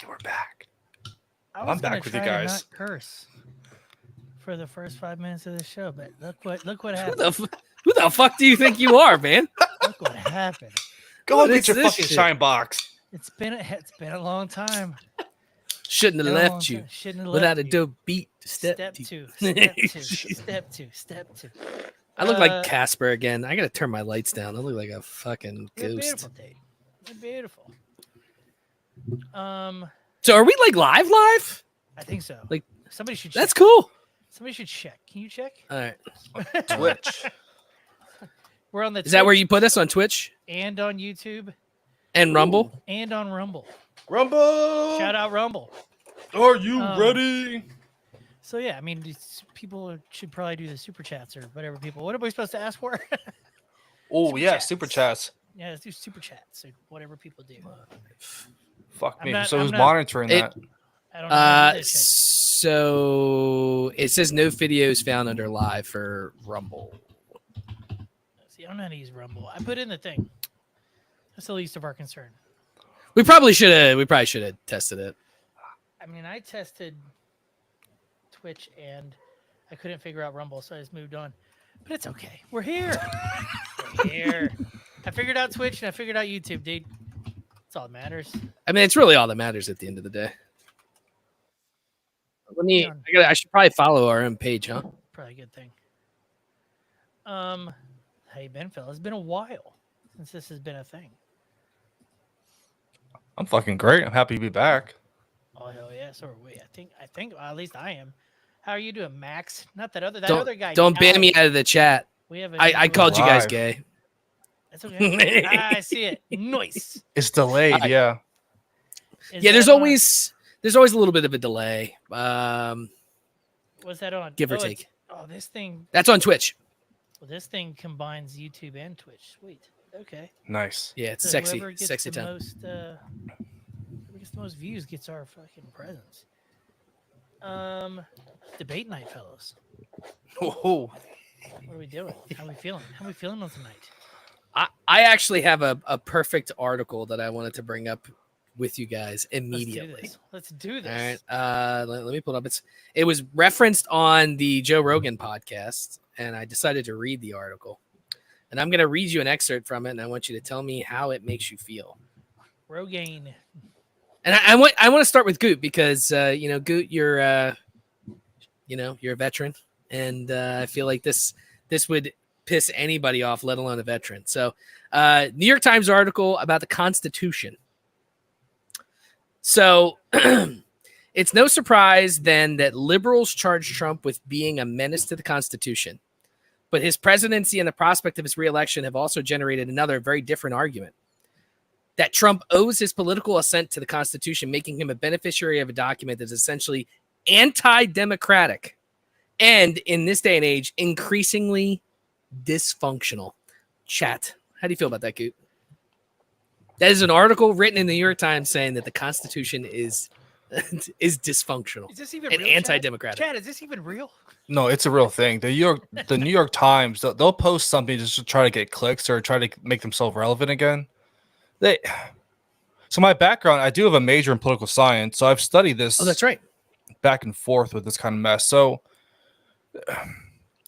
You're back. I'm back with you guys. Not curse for the first 5 minutes of the show, but look what happened. Who the fuck do you think you are, man? Look what happened. Go and get your fucking shine box. It's been a long time. Shouldn't have left you without a dope beat. Step two. I look like Casper again. I gotta turn my lights down. I look like a fucking ghost. Beautiful date. Beautiful. So are we like live? I think so. Like somebody should check. That's cool. Somebody should check. Can you check? All right. Twitch. We're on the Is that where you put us on Twitch? And on YouTube. And Rumble? Ooh. And on Rumble. Rumble! Shout out Rumble. Are you ready? So yeah, I mean, people should probably do the super chats or whatever. What are we supposed to ask for? Super chats. Yeah, let's do super chats or whatever people do. Fuck me. Who's monitoring that? I don't know. So it says no videos found under live for Rumble. See, I don't know how to use Rumble. I put in the thing. That's the least of our concern. We probably should have tested it. I mean, I tested Twitch and I couldn't figure out Rumble, so I just moved on. But it's okay. We're here. We're here. I figured out Twitch and I figured out YouTube, dude. That's all that matters. I mean, it's really all that matters at the end of the day. I should probably follow our own page, huh? Probably a good thing. How you been, fella? It's been a while since this has been a thing. I'm fucking great. I'm happy to be back. Oh hell yeah! So are we. I think well, at least I am. How are you doing, Max? Not that other guy. Don't ban me out of the chat. We have. I called you guys gay. That's okay. I see it. Nice. It's delayed. Yeah. There's always a little bit of a delay. What's that on? Give or take. This thing. That's on Twitch. Well, this thing combines YouTube and Twitch. Sweet. Okay. Nice. Yeah, it's so sexy. Whoever gets sexy the time. the most views gets our fucking presents. Debate night, fellows. Oh. What are we doing? How are we feeling? How are we feeling on tonight? I actually have a perfect article that I wanted to bring up with you guys immediately. Let's do this. All right. Let me pull it up. It was referenced on the Joe Rogan podcast, and I decided to read the article. And I'm going to read you an excerpt from it, and I want you to tell me how it makes you feel. Rogaine. And I want to start with Goot because Goot, you're a veteran, and I feel like this would piss anybody off, let alone a veteran. So, New York Times article about the Constitution. So, it's no surprise then that liberals charge Trump with being a menace to the Constitution. But his presidency and the prospect of his reelection have also generated another very different argument. That Trump owes his political assent to the Constitution, making him a beneficiary of a document that is essentially anti-democratic and, in this day and age, increasingly dysfunctional. Chat, how do you feel about that, Goot? That is an article written in the New York Times saying that the Constitution is dysfunctional. Is this even and real, anti-democratic? Chad, is this even real? No, it's a real thing. The New York Times, they'll post something just to try to get clicks or try to make themselves relevant again. So my background, I do have a major in political science, so I've studied this. Oh, that's right. Back and forth with this kind of mess. So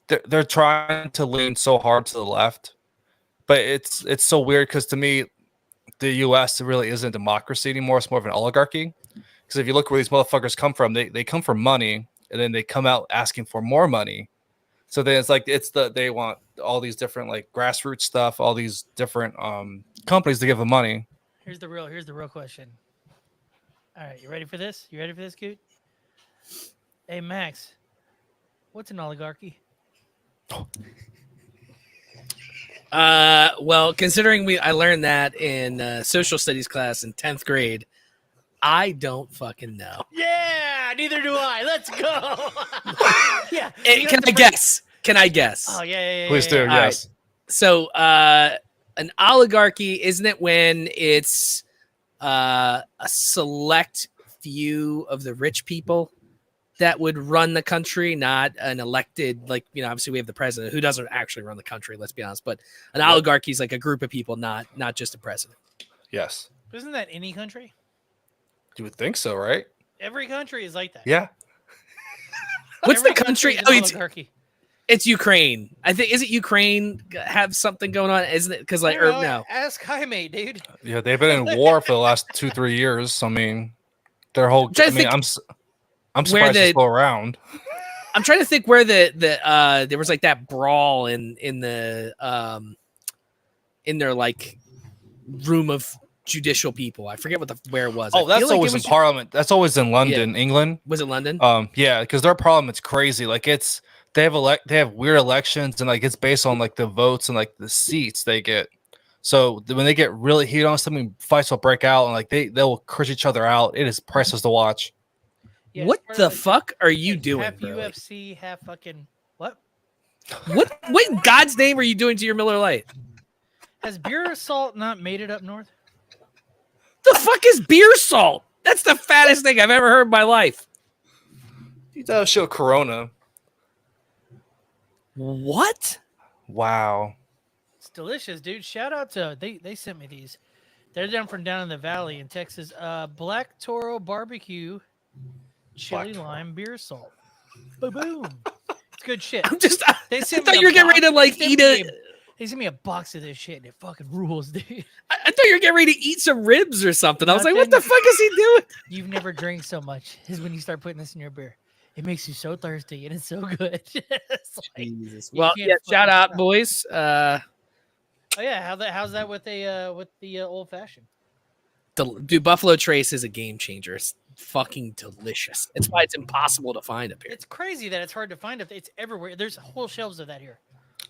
they're trying to lean so hard to the left, but it's so weird because to me, the U.S. really isn't a democracy anymore. It's more of an oligarchy. Because if you look where these motherfuckers come from, they come from money, and then they come out asking for more money. So then it's like they want all these different like grassroots stuff, all these different companies to give them money. Here's the real question. All right, you ready for this? You ready for this, Coot? Hey, Max, what's an oligarchy? Well, considering I learned that in social studies class in 10th grade, I don't fucking know. Yeah, neither do I. Let's go. Yeah. Can I guess? Oh, yeah. Please do. Yes. Right. So, an oligarchy, isn't it when it's a select few of the rich people that would run the country, not an elected, obviously we have the president who doesn't actually run the country, let's be honest, but an oligarchy is like a group of people, not just a president. Yes. Isn't that any country? You would think so, right? Every country is like that. Yeah. What's Every the country? is an Oh, oligarchy. it's Ukraine. I think is it Ukraine have something going on? Isn't it? Because like no. Ask Jaime, dude. Yeah, they've been in war for the last 2-3 years. I mean, their whole. trying I to mean, think I'm surprised they're still around. I'm trying to think where the there was like that brawl in their like room of judicial people. I forget where it was. Oh, that's always in Parliament. That's always in London, England. Was it London? Yeah, because their Parliament's crazy. Like they have weird elections, and like it's based on like the votes and like the seats they get. So when they get really heated on something, fights will break out, and like they'll curse each other out. It is priceless to watch. Yeah, what the fuck are you doing? Half Burley? UFC, half fucking what? What in God's name are you doing to your Miller Lite? Has beer salt not made it up north? The fuck is beer salt? That's the fattest thing I've ever heard in my life. You gotta show Corona. What? Wow. It's delicious, dude. Shout out to they sent me these. They're from down in the valley in Texas. Black Toro barbecue, chili lime beer salt. Boom. It's good shit. I'm just. They I sent thought me you were getting ready to like eat it. They sent me a box of this shit and it fucking rules, dude. I thought you were getting ready to eat some ribs or something. I was like, what Nothing. the fuck is he doing? You've never drank so much is when you start putting this in your beer. It makes you so thirsty and it's so good. It's like, Jesus. you Well, can't yeah. Shout fucking out, stop. boys. Oh yeah, how's that with the old fashioned? Dude, Buffalo Trace is a game changer. It's fucking delicious. That's why it's impossible to find up here. It's crazy that it's hard to find. It's everywhere. There's whole shelves of that here.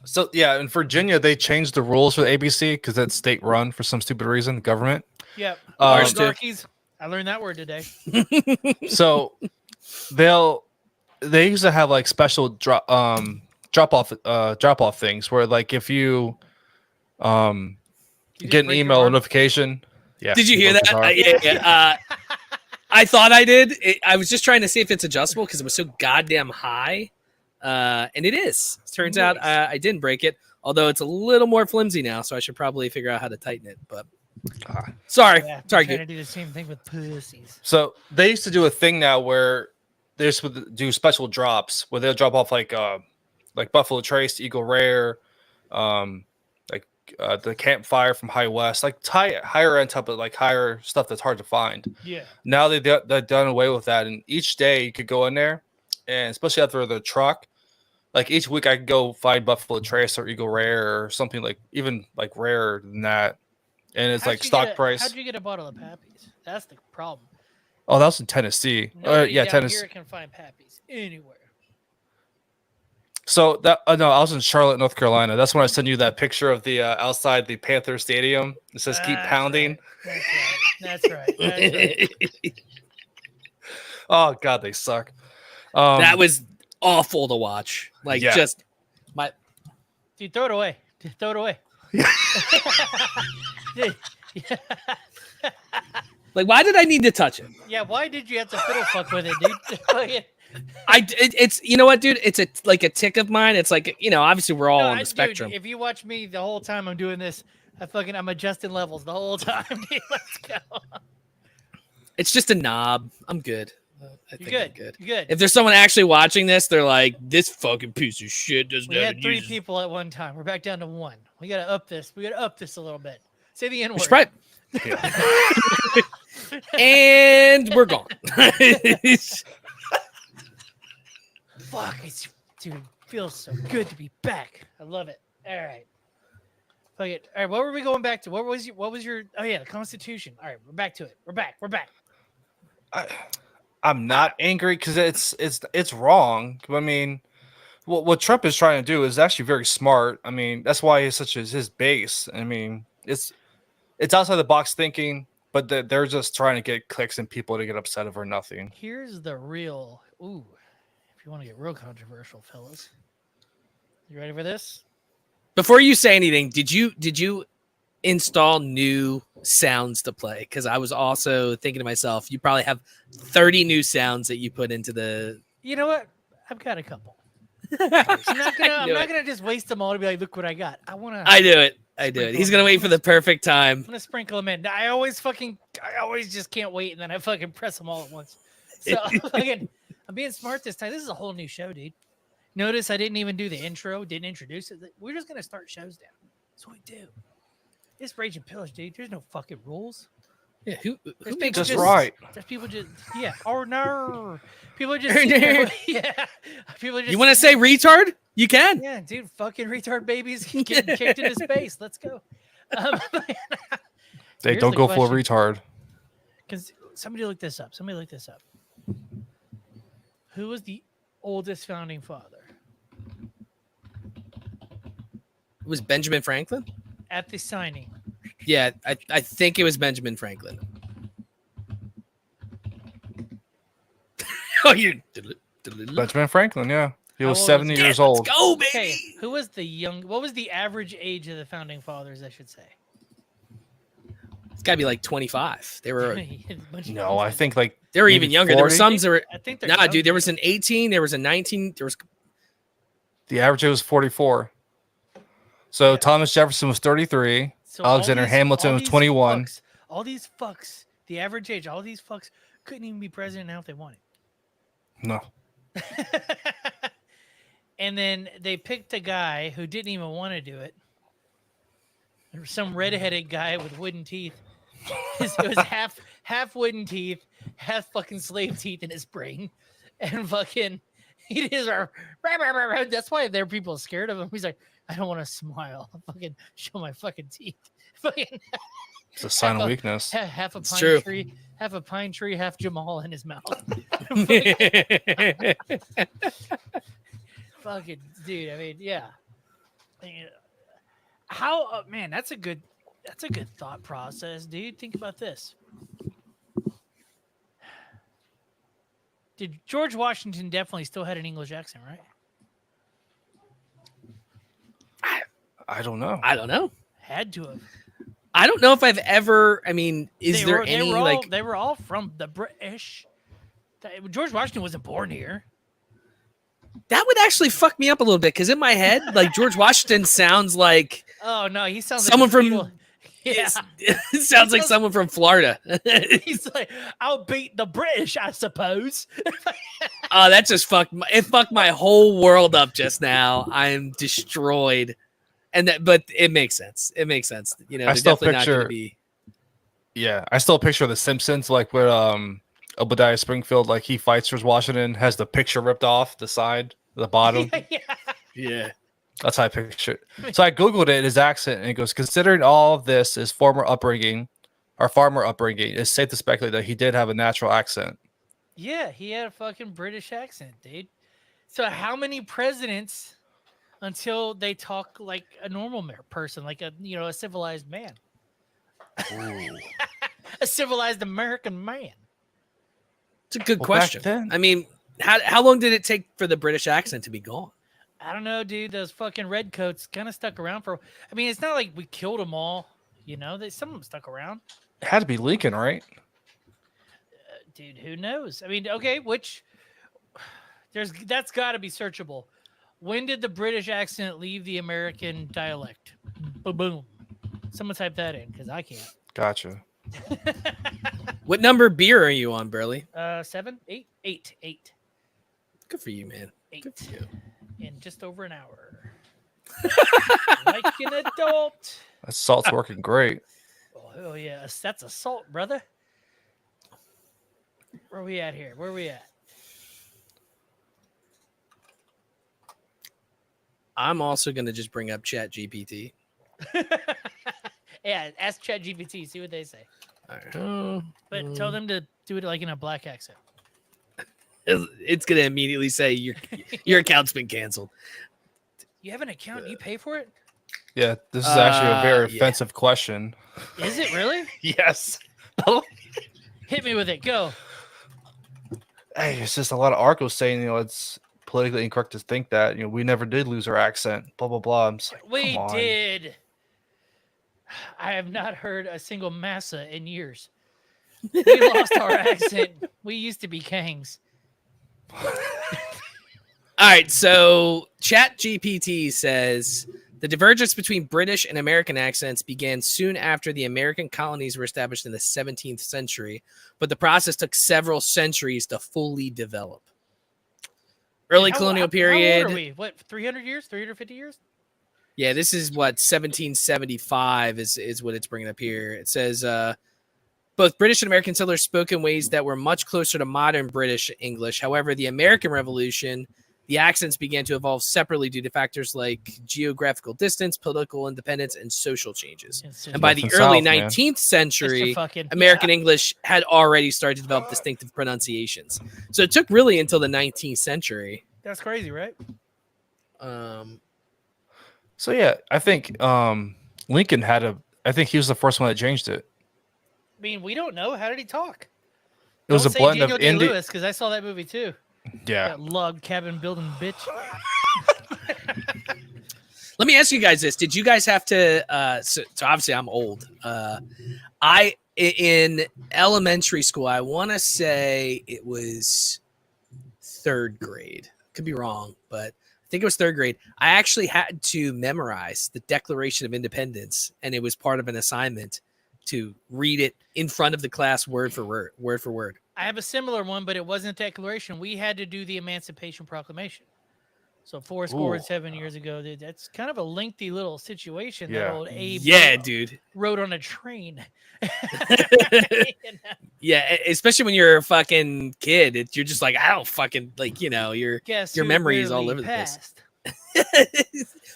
So yeah, in Virginia they changed the rules for the ABC because that's state run for some stupid reason. The government. Yep. Ours too. Oligarchies. I learned that word today. So they used to have like special drop off things where like if you You get just an break your email arm? notification. Yeah. Did you hear broke his that? arm. Yeah. I thought I did. I was just trying to see if it's adjustable because it was so goddamn high. And it is. Turns out Nice. I didn't break it, although it's a little more flimsy now, so I should probably figure out how to tighten it. But sorry. Yeah, I'm Sorry, trying to dude. do the same thing with pussies. So they used to do a thing now where they used to do special drops where they'll drop off like Buffalo Trace, Eagle Rare, the Campfire from High West, like higher end type of like higher stuff that's hard to find. Yeah. Now they've done away with that, and each day you could go in there, and especially after the truck, like each week I could go find Buffalo Trace or Eagle Rare or something like even like rarer than that, and it's like stock price. How'd you get a bottle of Pappy's? That's the problem. Oh, that was in Tennessee. Nobody Yeah, down Tennessee. here can find Pappy's anywhere. So that no, I was in Charlotte, North Carolina. That's when I sent you that picture of the outside the Panther Stadium. It says "Keep That's pounding." right. That's right. That's right. Oh God, they suck. That was awful to watch. Like Yeah. just my Dude, throw it away. Just throw it away. like why did I need to touch it? Yeah, why did you have to fiddle fuck with it, dude? It's you know what, dude? It's a tick of mine. It's like, obviously we're all on the Dude, spectrum. if you watch me the whole time I'm doing this, I'm adjusting levels the whole time. Dude, let's go. It's just a knob. I'm good. I think I'm good. You're good. If there's someone actually watching this, they're like, this fucking piece of shit doesn't We have had to 3 use- people at one time. We're back down to 1. We gotta up this. We gotta up this a little bit. Say the N We word. should probably- and we're gone. Fuck, dude, feels so good to be back. I love it. All right. Fuck it. All right, what were we going back to? What was your oh yeah, the Constitution. All right, we're back to it. We're back. I'm not angry because it's wrong. I mean, what Trump is trying to do is actually very smart. I mean, that's why he's such as his base. I mean, it's outside the box thinking, but they're just trying to get clicks and people to get upset over nothing. Here's the real if you want to get real controversial, fellas. You ready for this? Before you say anything, did you install new sounds to play? Because I was also thinking to myself, you probably have 30 new sounds that you put into the. You know what? I've got a couple. I'm I'm not gonna just waste them all to be like, look what I got. I do it. I do. Sprinkle He's him gonna in. wait for the perfect time. I'm gonna sprinkle them in. I always just can't wait, and then I fucking press them all at once. So again, I'm being smart this time. This is a whole new show, dude. Notice I didn't even do the intro, didn't introduce it. We're just gonna start shows down. That's what we do. It's Rage and Pillage, dude. There's no fucking rules. Yeah, who There's makes people Just right. There's people just or no. People just sitting there, yeah. People just You want to say retard? You can. yeah, dude. Fucking retard babies getting kicked into space. Let's go. They Here's don't the go full question. retard. Because somebody look this up. Who was the oldest founding father? It was Benjamin Franklin. At the signing. Yeah, I think it was Benjamin Franklin. Oh, you. Benjamin Franklin, yeah. He How was old 70 is he? years Let's old. go, baby. Okay, who was what was the average age of the founding fathers, I should say? It's got to be like 25. They were No, I think like even maybe younger. There were 40? some that were. I think they're Nah, young, dude. There was an 18. There was a 19. There was. the average age was 44. So Yeah. Thomas Jefferson was 33. So all Alexander Hamilton all was these 21. all these fucks, the average age, all these fucks couldn't even be president now if they wanted. No. And then they picked a guy who didn't even want to do it. There was some redheaded guy with wooden teeth. It was half wooden teeth, half fucking slave teeth in his brain, and fucking he is our. That's why there are people scared of him. He's like, I don't want to smile. I'll fucking show my fucking teeth. Fucking It's a sign of weakness. half a It's pine true. tree, half Jamal in his mouth. Fucking dude. I mean, yeah. How man? That's a good thought process, dude. Think about this. Did George Washington definitely still had an English accent, right? I don't know. I don't know. Had to have. I don't know if I've ever. I mean, is there any like? They were all from the British. George Washington wasn't born here. That would actually fuck me up a little bit because in my head, like George Washington sounds like Oh no, he sounds someone like from. people- Yeah, It sounds like someone from Florida. he's like, I'll beat the British, I suppose. Oh, that just fucked my whole world up just now. I'm destroyed. But it makes sense. It makes sense. You know, I they're still definitely not going to picture- be. Yeah, I still picture The Simpsons, like where Obadiah Springfield, like he fights George Washington, has the picture ripped off the side, the bottom. Yeah. Yeah. That's how I picture it. So I googled it, his accent, and it goes, considering all of this is farmer upbringing, it's safe to speculate that he did have a natural accent. Yeah, he had a fucking British accent, dude. So how many presidents until they talk like a normal person, like a civilized man, a civilized American man? It's a good Well, back question. then- I mean, how long did it take for the British accent to be gone? I don't know, dude. Those fucking redcoats kind of stuck around for. I mean, it's not like we killed them all. You know, some of them stuck around. It had to be Lincoln, right? Dude, who knows? I mean, okay, that's got to be searchable. When did the British accent leave the American dialect? Boom. Someone type that in because I can't. Gotcha. What number beer are you on, Burley? 7, 8, 8, 8, Good for you, man. 8 Good for you. in just over an hour. Like an adult. That salt's working great. Oh yeah, that's assault, brother. Where we at here? Where we at? I'm also going to just bring up Chat GPT. Yeah, ask ChatGPT, see what they say. But tell them to do it like in a black accent. It's going to immediately say your account's been canceled. You have an account, you pay for it? Yeah, this is actually a very yeah. offensive question. Is it really? Yes. Hit me with it. Go. Hey, it's just a lot of articles saying, it's politically incorrect to think that, we never did lose our accent, blah, blah, blah. I'm just like, We come on. did. I have not heard a single massa in years. We lost our accent. We used to be kings. All right, so Chat GPT says The divergence between British and American accents began soon after the American colonies were established in the 17th century, but the process took several centuries to fully develop. Early colonial period. How old are we? What, 300 years? 350 years? Yeah, this is what 1775 is what it's bringing up here. It says both British and American settlers spoke in ways that were much closer to modern British English. However, the American Revolution, the accents began to evolve separately due to factors like geographical distance, political independence, and social changes. And by the early 19th century, American English had already started to develop distinctive pronunciations. So it took really until the 19th century. That's crazy, right? So yeah, I think Lincoln I think he was the first one that changed it. I mean, we don't know. How did he talk? It was a blend of Indian. Because I saw that movie too. Yeah. That log cabin building bitch. Let me ask you guys this. Did you guys have to so obviously I'm old. In elementary school, I want to say it was 3rd grade. Could be wrong, but I think it was 3rd grade. I actually had to memorize the Declaration of Independence, and it was part of an assignment to read it in front of the class word for word. I have a similar one, but it wasn't a declaration. We had to do the Emancipation Proclamation. So 7 years ago. That's kind of a lengthy little situation. Yeah. That old Abe dude. rode on a train. Yeah, especially when you're a fucking kid. You're just like, I don't fucking, like, your memory is all over the place.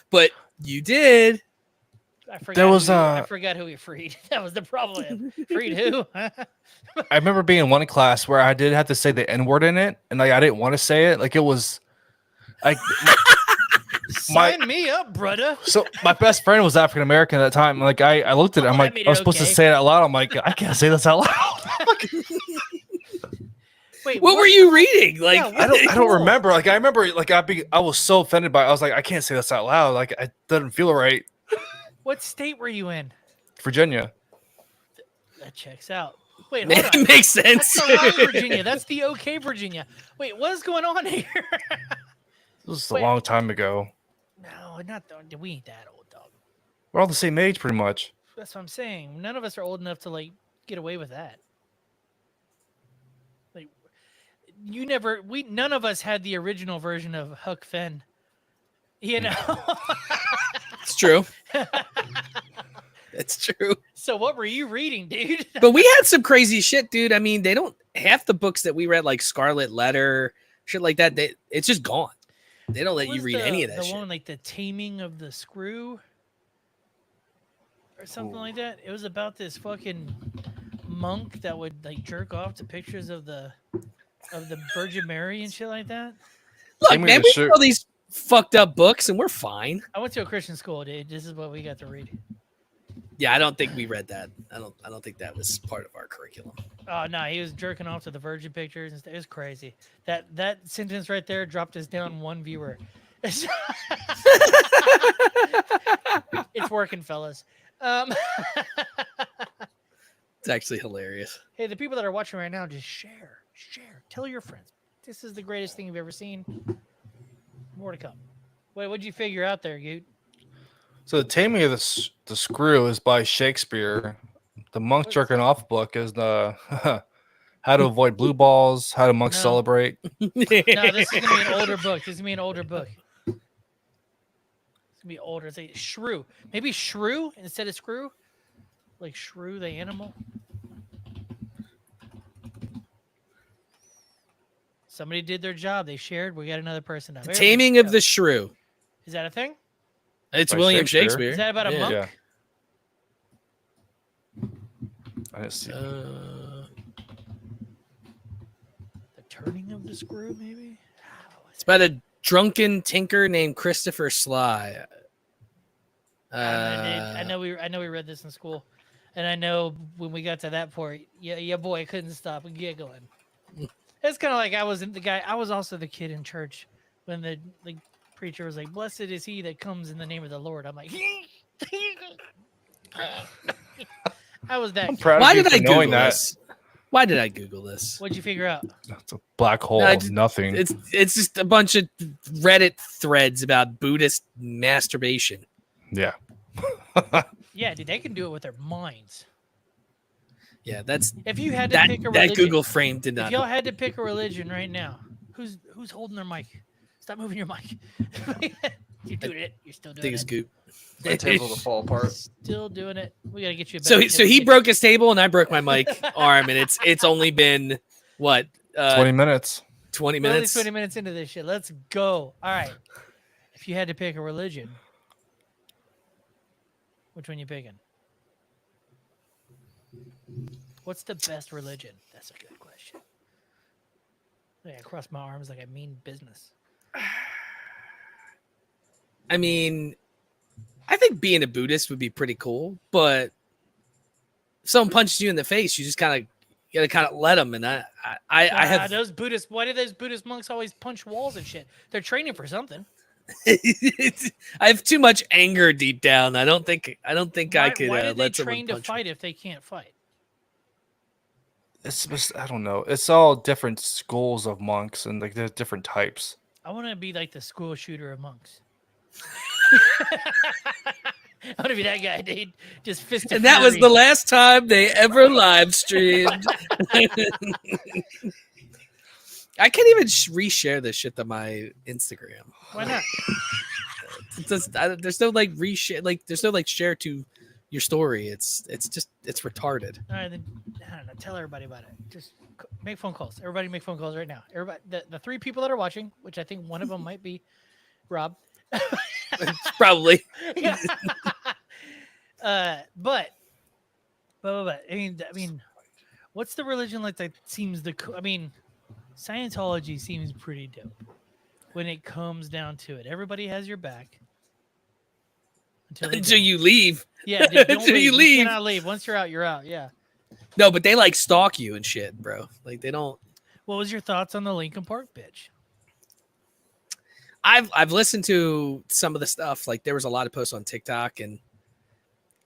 But you did. I forgot who he freed. That was the problem. Freed who? I remember being in one class where I did have to say the N-word in it, and I didn't want to say it. Like, it was sign me up, brother. So my best friend was African American at that time. Like, I looked at it, I'm like, I was supposed to say it out loud. I'm like, I can't say this out loud. Wait, what were you reading? Like, I don't remember. Like, I remember, like, I was so offended by it. I was like, I can't say this out loud. Like, it doesn't feel right. What state were you in? Virginia. That checks out. Wait, hold on. It makes sense. That's the wrong Virginia. That's the okay Virginia. Wait, what is going on here? This was a long time ago. No, we ain't that old, dog. We're all the same age, pretty much. That's what I'm saying. None of us are old enough to, like, get away with that. Like, none of us had the original version of Huck Finn. You know? It's true. It's true. So what were you reading, dude? But we had some crazy shit, dude. I mean, they don't half the books that we read, like Scarlet Letter, shit like that. It's just gone. They don't let you read any of that shit. The one like the Taming of the Screw, or something like that. It was about this fucking monk that would like jerk off to pictures of the Virgin Mary and shit like that. Look, man, we read all these fucked up books and we're fine. I went to a Christian school, dude. This is what we got to read. Yeah, I don't think we read that. I don't think that was part of our curriculum. Oh no, he was jerking off to the Virgin pictures and stuff. It was crazy. That sentence right there dropped us down one viewer. It's working, fellas. It's actually hilarious. Hey, the people that are watching right now, just share. Tell your friends. This is the greatest thing you've ever seen. More to come. Wait, what'd you figure out there, Goot? So the Taming of the Screw is by Shakespeare. The monk jerking off book is the How to Avoid Blue Balls, How do Monks Celebrate. No, this is gonna be an older book. It's gonna be older. It's like Shrew. Maybe Shrew instead of Screw. Like Shrew the animal. Somebody did their job. They shared. We got another person now. Taming of the Shrew. Is that a thing? It's William Shakespeare. Is that about a monk? Yeah. I didn't see The Turning of the Screw, maybe? It's about a drunken tinker named Christopher Sly. I know we read this in school, and I know when we got to that point, yeah, boy couldn't stop giggling. It's kind of like I was also the kid in church when the preacher was like, "Blessed is he that comes in the name of the Lord." I'm like, I was that. Why did I Google this? Why did I Google this? What'd you figure out? It's a black hole of nothing. It's just a bunch of Reddit threads about Buddhist masturbation. Yeah. Yeah, dude, they can do it with their minds. Yeah, that's If you had to that. pick a That religion, Google frame did if not. y'all had to pick a religion right now, who's holding their mic? Stop moving your mic. You're doing it. You're still doing Biggest it. goop. My table will fall apart. Still doing it. We gotta get you. A So better so table he to broke his table and I broke my mic arm, and it's only been what 20 minutes. 20 We're only minutes. 20 minutes into this shit. Let's go. All right. If you had to pick a religion, which one you picking? What's the best religion? That's a good question. Yeah, I cross my arms like I mean business. I mean, I think being a Buddhist would be pretty cool, but if someone punches you in the face, you just kind of let them. And I have those Buddhist. Why do those Buddhist monks always punch walls and shit? They're training for something. I have too much anger deep down. I don't think I could Why did they let someone train to punch fight if they can't fight? It's just, I don't know. It's all different schools of monks and like there's different types. I want to be like the school shooter of monks. I want to be that guy, dude. Just fist of And that was fury. the last time they ever live streamed. I can't even reshare this shit to my Instagram. Why not? There's no like reshare, like there's no like share to your story. It's retarded. All right, then I don't know. Tell everybody about it. Just make phone calls. Everybody make phone calls right now. Everybody, the 3 people that are watching, which I think one of them might be Rob. Probably. Yeah. But I mean, what's the religion like that seems I mean, Scientology seems pretty dope when it comes down to it. Everybody has your back Until you leave. Yeah, dude, don't until you leave. leave. You cannot leave. Once you're out, you're out. Yeah. No, but they like stalk you and shit, bro. Like they don't. What was your thoughts on the Lincoln Park bitch? I've listened to some of the stuff. Like there was a lot of posts on TikTok, and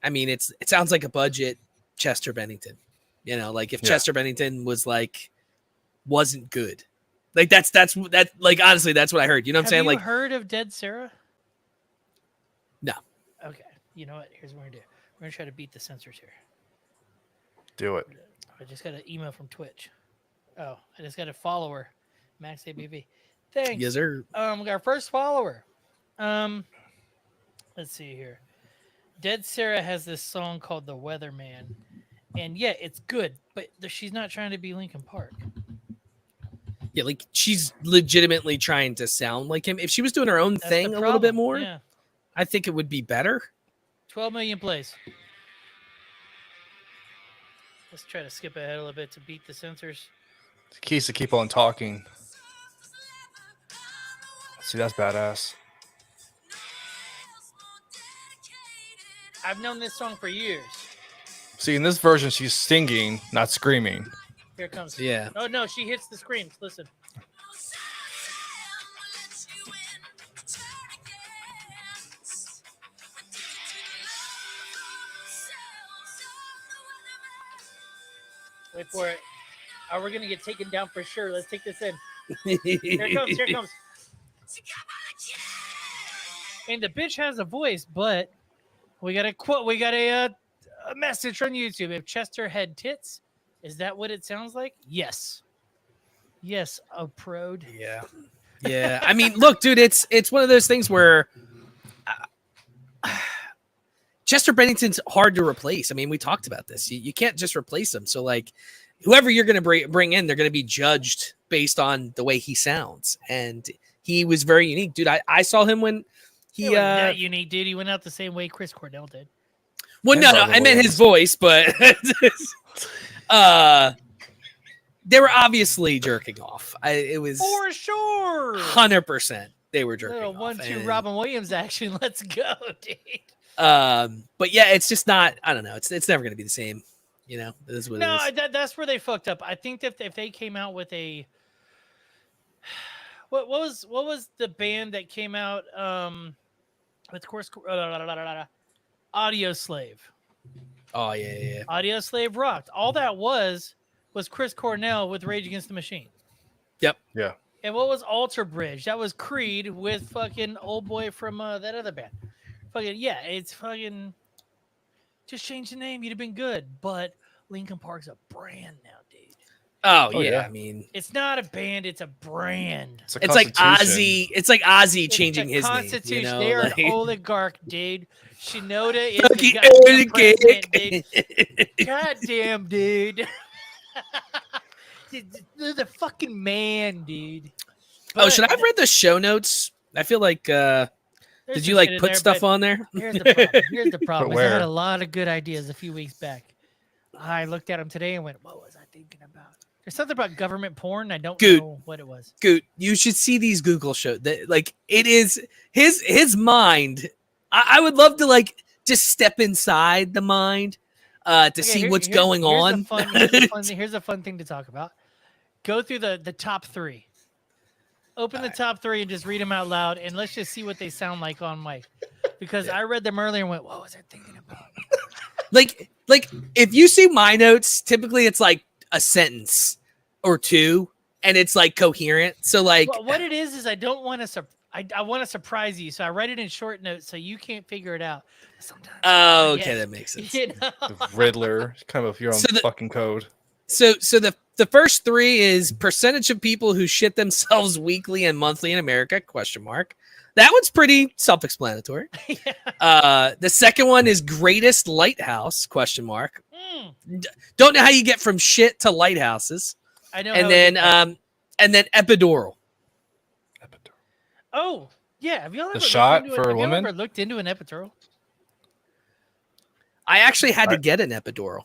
I mean it sounds like a budget Chester Bennington. You know, like if Chester Bennington wasn't good. Like that's like honestly that's what I heard. You know what I'm saying? Have you Like heard of Dead Sarah? No. Okay. You know what? Here's what we're gonna do. We're gonna try to beat the censors here. Do it. I just got an email from Twitch. Oh, I just got a follower, Max ABV. Thanks. Yes, sir. We got our first follower. Let's see here. Dead Sarah has this song called "The Weatherman," and yeah, it's good, but she's not trying to be Linkin Park. Yeah, like she's legitimately trying to sound like him. If she was doing her own That's the thing a little bit problem. more, Yeah. I think it would be better. 12 million plays. Let's try to skip ahead a little bit to beat the censors. The keys to keep on talking. See, that's badass. I've known this song for years. See, in this version, she's singing, not screaming. Here it comes. Yeah. Oh no, she hits the screams. Listen. Wait for it. Oh, we're gonna get taken down for sure. Let's take this in. Here it comes. Here it comes. And the bitch has a voice, but we got a quote. We got a message from YouTube. If Chester had tits, is that what it sounds like? Yes. Yes, a prode. Yeah. Yeah. I mean, look, dude, it's one of those things where Chester Bennington's hard to replace. I mean, we talked about this. You can't just replace him. So, like, whoever you're going to bring in, they're going to be judged based on the way he sounds. And he was very unique. Dude, I saw him when he... wasn't that unique, dude. He went out the same way Chris Cornell did. Well, no, I meant his voice, but... they were obviously jerking off. It was... For sure! 100% they were jerking Little off. 1-2 Robin Williams action. Let's go, dude. But yeah, it's just not. I don't know. It's never going to be the same. You know, it is what No, it is. that's where they fucked up. I think that if they came out with a what was the band that came out with course Audio Slave. Oh yeah. Audio Slave rocked. All that was Chris Cornell with Rage Against the Machine. Yep. Yeah. And what was Alter Bridge? That was Creed with fucking old boy from that other band. fucking yeah, it's fucking. Just change the name. You'd have been good, but Lincoln Park's a brand now, dude. Oh, Oh, yeah, yeah. I mean, It's not a band; it's a brand. It's, a it's like constitution. Ozzy. It's like Ozzy It's changing the his Constitution. name. They are like, an oligarch, dude. Shinoda is fucking the goddamn president, oligarch. dude. Goddamn, dude. They're the fucking man, dude. Oh, should I have read the show notes? I feel like There's did some you like shit in put there, stuff but on there? Here's the problem. Here's the problem. is I had where? a lot of good ideas a few weeks back. I looked at them today and went, "What was I thinking about?" There's something about government porn. I don't Dude. know what it was. Dude, you should see these Google shows. That like it is his mind. I would love to like just step inside the mind to Okay, see what's going here's on. Here's a fun thing to talk about. Go through the top 3. Open the top 3 and just read them out loud, and let's just see what they sound like on mic. Because I read them earlier and went, "What was I thinking about?" like if you see my notes, typically it's like a sentence or two, and it's like coherent. So like, Well, what it is I don't want to I want to surprise you, so I write it in short notes so you can't figure it out. Sometimes. oh, Yeah. okay, that makes sense. You know? The Riddler, kind of your own So the- fucking code. So the first 3 is percentage of people who shit themselves weekly and monthly in America ? That one's pretty self-explanatory. Yeah. The second one is greatest lighthouse ? Don't know how you get from shit to lighthouses. I know. And how then it is. epidural. Oh yeah, have y'all ever shot looked into for have a y'all woman? ever looked into an epidural? I actually had to get an epidural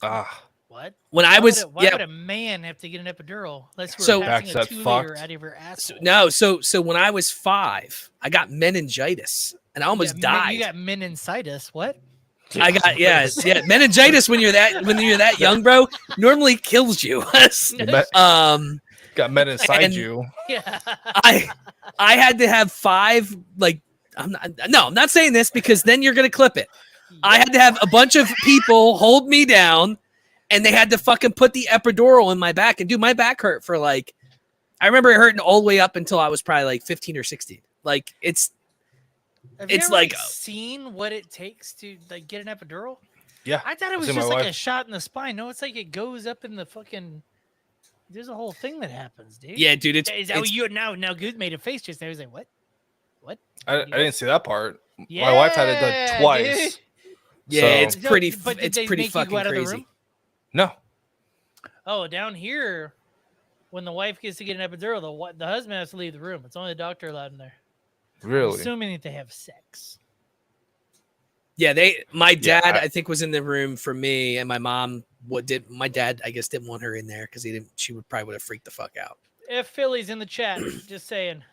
Ah, What? when I was Why would a man have to get an epidural unless we're So- passing a Back's that 2-liter fucked. out of your asshole? no, so when I was 5, I got meningitis and I almost died. You got meningitis. What? I got yeah meningitis when you're that young, bro, normally kills you. got men inside And- you. Yeah. I had to have 5 like I'm not saying this because then you're gonna clip it. I had to have a bunch of people hold me down, and they had to fucking put the epidural in my back. And dude, my back hurt for like, I remember it hurting all the way up until I was probably like 15 or 16. Like it's Have you It's ever, like- seen what it takes to like get an epidural? Yeah. I thought it was seen my just like a wife. shot in the spine. No, it's like it goes up in the fucking. There's a whole thing that happens, dude. yeah, dude. It's, Is that what it's you now? Now, Good made a face just there. He was like, "What? What?" I didn't see that part. Yeah, My wife had it done twice. dude. yeah, So- it's pretty. But did It's they pretty make you go fucking out of the crazy. room? No. Oh, down here, when the wife gets to get an epidural, the husband has to leave the room. It's only the doctor allowed in there. Really? Assuming that they have sex. Yeah, my Yeah, dad I think was in the room for me, and my mom. My dad I guess didn't want her in there because she would probably would have freaked the fuck out. F Philly's in the chat. Just saying.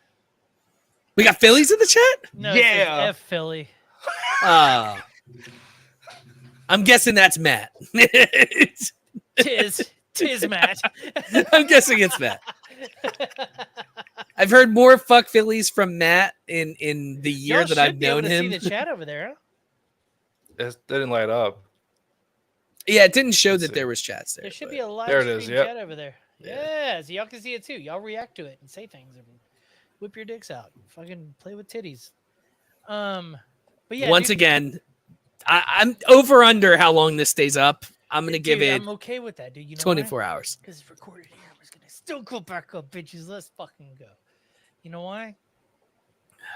We got Phillies in the chat. No, it says Yeah. F Philly. I'm guessing that's Matt. Tis Matt. I'm guessing it's Matt. I've heard more fuck Phillies from Matt in the year Y'all that I've should be able known to him. See the chat over there. Huh? It didn't light up. Yeah, it didn't show Let's that see. there was chats there. There should but- be a live There it is, stream yep. chat over there. Yeah. Yeah, so y'all can see it too. Y'all react to it and say things and whip your dicks out. Fucking play with titties. But yeah. Once dude, again, I'm over under how long this stays up. I'm gonna give dude, it I'm okay with that, dude. You know 24 hours. Because it's recorded here. I'm just gonna still go back up, bitches. Let's fucking go. You know why?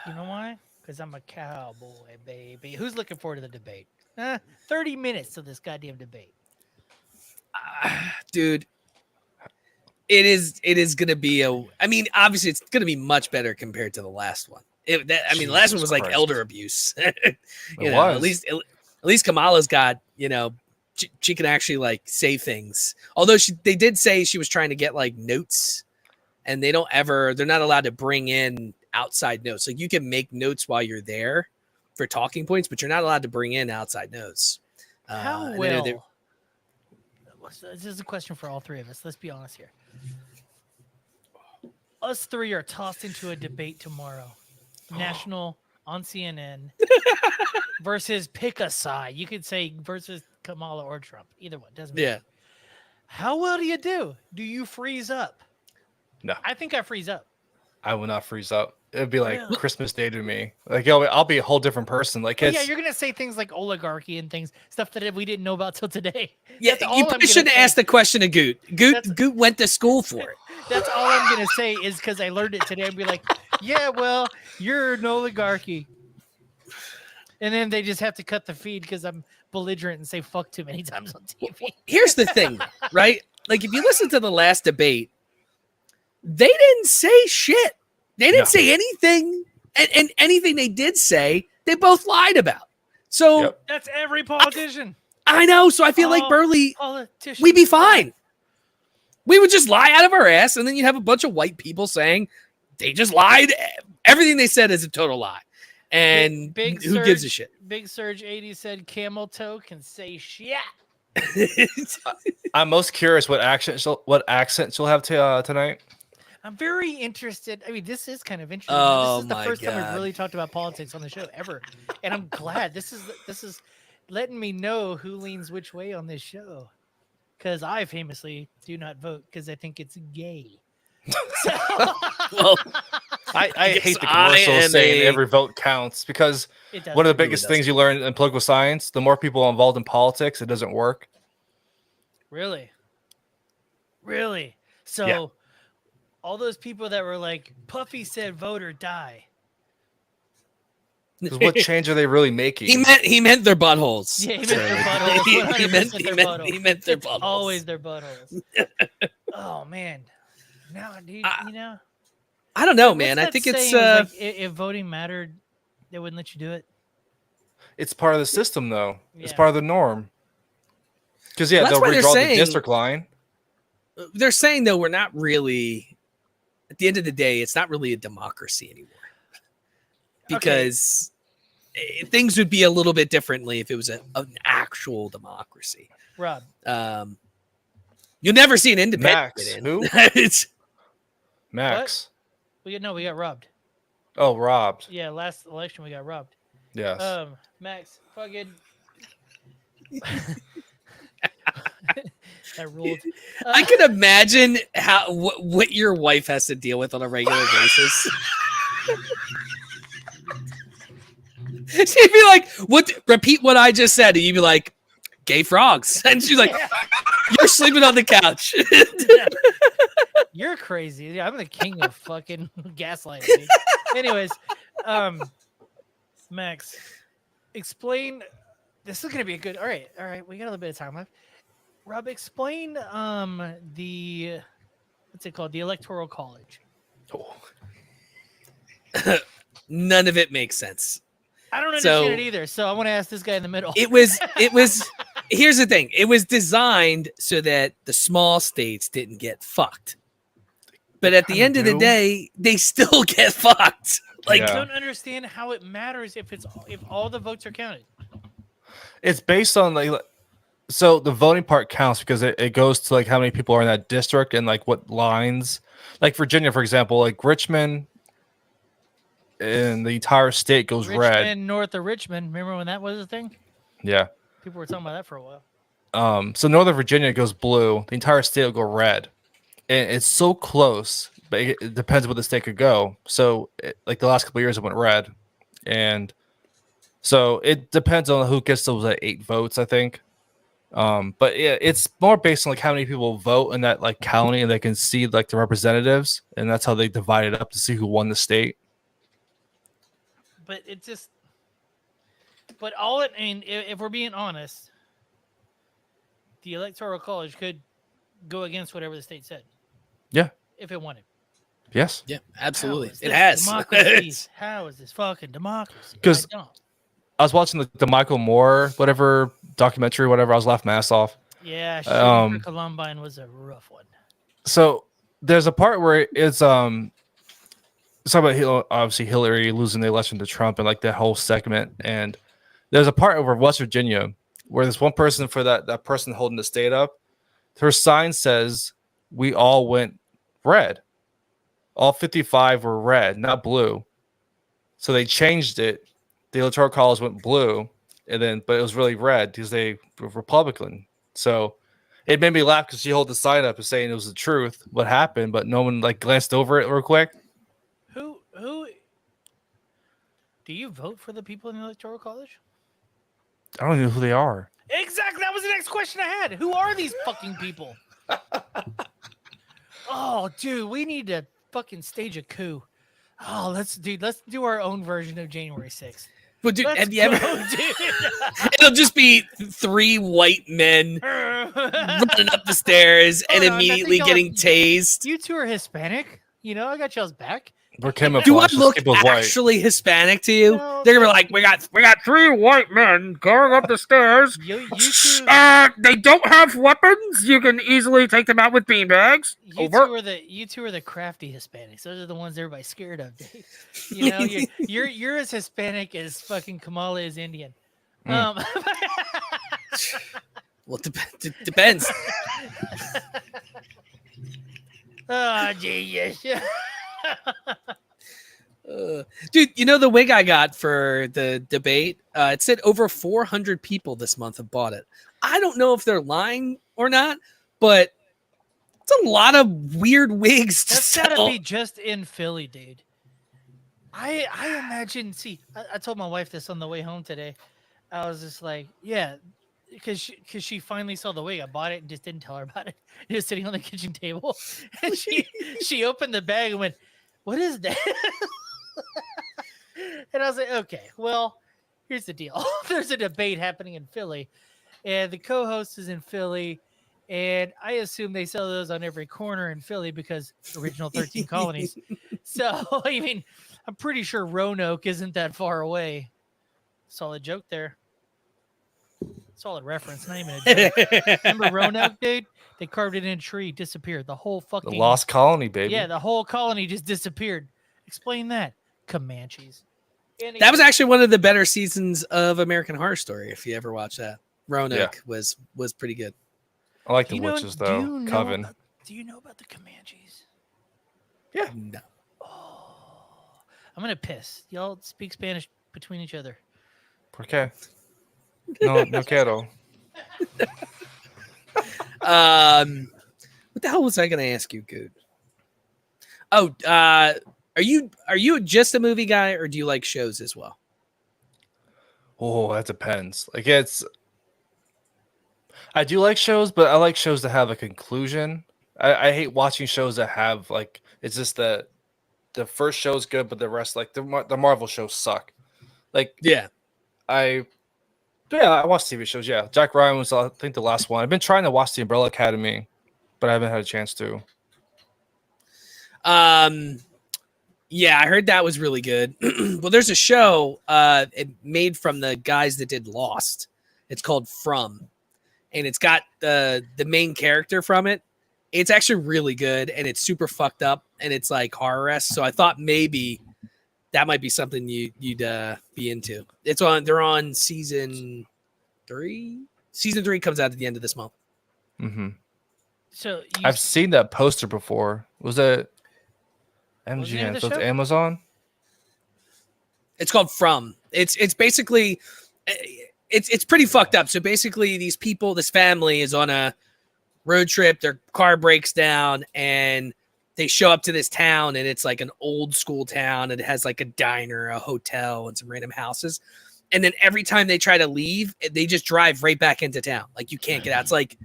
You know why? Because I'm a cowboy, baby. Who's looking forward to the debate? 30 minutes of this goddamn debate. Dude, it is gonna be I mean, obviously it's gonna be much better compared to the last one. The last one was Jesus like Christ. elder abuse. It At was. least Kamala's got, she can actually like say things. Although they did say she was trying to get like notes, and they're not allowed to bring in outside notes. Like you can make notes while you're there for talking points, but you're not allowed to bring in outside notes. How and I know well? they- This is a question for all three of us. Let's be honest here. Us three are tossed into a debate tomorrow, national on CNN versus pick a side. You could say versus Kamala or Trump. Either one doesn't matter. Yeah. How well do you do? Do you freeze up? No. I think I freeze up. I will not freeze up. It'd be like Really? Christmas Day to me. Like, yo, I'll be a whole different person. Like, Oh, it's yeah, you're gonna say things like oligarchy and things, stuff that we didn't know about till today. Yeah, That's all you I'm probably gonna shouldn't say. ask the question of Goot. That's- Goot went to school for it. That's all I'm gonna say is because I learned it today. I'd be like, yeah, well, you're an oligarchy. And then they just have to cut the feed because I'm belligerent and say fuck too many times on TV. Here's the thing, right? Like, if you listen to the last debate, they didn't say shit. They didn't No. say anything. And anything they did say, they both lied about. So Yep. That's every politician. I know. So I feel like All Burley, politicians. we'd be fine. We would just lie out of our ass, and then you'd have a bunch of white people saying they just lied. Everything they said is a total lie. And Big who gives a shit? Big Surge 80 said camel toe can say shit. I'm most curious what accent she'll have tonight. I'm very interested. I mean, this is kind of interesting. Oh, This is the my first time God. we've really talked about politics on the show ever, and I'm glad. This is letting me know who leans which way on this show, because I famously do not vote because I think it's gay. So, Well, I Yes, hate the I commercials am saying a- every vote counts because it does. one of the really biggest doesn't. things you learn in political science, the more people involved in politics, it doesn't work. Really. So, Yeah. all those people that were like, Puffy said, vote or die. 'Cause what change are they really making? he meant their buttholes. Yeah, he meant their buttholes. he 100% meant their he buttholes. meant their It's buttholes. always their buttholes. Oh man, now dude, you know. I don't know, What's man. I that think it's saying? It was like, if voting mattered, they wouldn't let you do it. It's part of the system, though. It's Yeah. part of the norm. Because Well, that's they'll why they're redraw the saying- district line. they're saying though we're not really. At the end of the day, it's not really a democracy anymore. Because things would be a little bit differently if it was an actual democracy. Rob, You'll never see an independent. Max, in. who? It's- Max. we got robbed. Oh, robbed. Yeah, last election we got robbed. Yes. Max, fucking. That ruled. I can imagine what your wife has to deal with on a regular basis. She'd be like, "What? Repeat what I just said." And you'd be like, "Gay frogs," and she's like, "You're sleeping on the couch." You're crazy. Yeah, I'm the king of fucking gaslighting. Dude. Anyways, Max, explain. This is gonna be a good. All right. We got a little bit of time left. Rob, explain the what's it called? The Electoral College. Oh. None of it makes sense. I don't understand So- it either. So I want to ask this guy in the middle. It was. Here's the thing. It was designed so that the small states didn't get fucked. But at the Kinda end of the do. day, they still get fucked. Like, I Yeah. don't understand how it matters if all the votes are counted. It's based on so the voting part counts because it goes to like how many people are in that district and like what lines. Like Virginia, for example, like Richmond and the entire state goes red. Richmond, north of Richmond. Remember when that was a thing? Yeah. People were talking about that for a while. So Northern Virginia goes blue. The entire state will go red. And it's so close, but it depends what the state could go. So like the last couple of years it went red. And so it depends on who gets those 8 votes, I think. But yeah, it's more based on like how many people vote in that like county and they can see like the representatives, and that's how they divide it up to see who won the state. But it just. But all it. I mean, if we're being honest, the Electoral College could go against whatever the state said. Yeah. If it wanted. Yes. yeah, absolutely. How is It this has. Democracy? How is this fucking democracy? 'Cause- I don't. I was watching the Michael Moore, whatever documentary, whatever. I was laughing my ass off. Yeah, shooting for Um, Columbine was a rough one. So there's a part where it's talking about obviously Hillary losing the election to Trump and like that whole segment. And there's a part over West Virginia where there's one person for that person holding the state up. Her sign says we all went red. All 55 were red, not blue. So they changed it. The Electoral College went blue, but it was really red because they were Republican. So it made me laugh because she held the sign up and saying it was the truth, what happened, but no one like glanced over it real quick. Do you vote for the people in the Electoral College? I don't even know who they are. Exactly. That was the next question I had. Who are these fucking people? Oh, dude, we need to fucking stage a coup. Oh, let's do our own version of January 6th. But dude, Let's have you ever? go, dude. It'll just be 3 white men running up the stairs and Hold on, I immediately think getting tased. You two are Hispanic. You know, I got y'all's back. We're Do I camouflage. Just look keep us white. actually Hispanic to you? No, They're gonna be like, we got 3 white men going up the stairs. You two, They don't have weapons. You can easily take them out with beanbags. you two are the crafty Hispanics. Those are the ones everybody's scared of, Dave. You know, you're as Hispanic as fucking Kamala is Indian. Well, depends. Oh, genius. Dude, you know the wig I got for the debate? It said over 400 people this month have bought it. I don't know if they're lying or not, but it's a lot of weird wigs to That's gotta sell. be just in Philly, dude. I imagine. See, I told my wife this on the way home today. I was just like, yeah, because she finally saw the wig. I bought it and just didn't tell her about it. It was sitting on the kitchen table, and she opened the bag and went, "What is that?" And I was like, "Okay, well, here's the deal. There's a debate happening in Philly, and the co-host is in Philly." And I assume they sell those on every corner in Philly because original 13 colonies. So, I mean, I'm pretty sure Roanoke isn't that far away. Solid joke there. Solid reference. Not even a joke. Remember Roanoke, dude? They carved it in a tree, disappeared. The whole The fucking... lost colony, baby. Yeah, the whole colony just disappeared. Explain that. Comanches. That was actually one of the better seasons of American Horror Story, if you ever watched that. Roanoke was pretty good. I like the witches, though. Coven. Do you know about the Comanches? Yeah. No. Oh, I'm going to piss. Y'all speak Spanish between each other. ¿Por qué? No quiero. What the hell was I going to ask you, Good? Oh, are you just a movie guy, or do you like shows as well? Oh, that depends. Like, I do like shows, but I like shows that have a conclusion. I hate watching shows that have, like, it's just the first show is good, but the rest, like, the Marvel shows suck. Like, Yeah. I watch TV shows. Yeah, Jack Ryan was, I think, the last one. I've been trying to watch The Umbrella Academy, but I haven't had a chance to. Yeah, I heard that was really good. Well, there's a show it made from the guys that did Lost. It's called From, and it's got the main character from it. It's actually really good, and it's super fucked up, and it's like horror-esque. So I thought maybe that might be something you'd be into. They're on season 3. Season 3 comes out at the end of this month. Mm-hmm. So I've seen that poster before. Was it MGM? So it's Amazon? It's called From. It's basically it's pretty fucked up. So basically this family is on a road trip, their car breaks down, and they show up to this town, and it's like an old school town, and it has like a diner, a hotel, and some random houses. And then every time they try to leave, they just drive right back into town. Like, you can't get out. It's like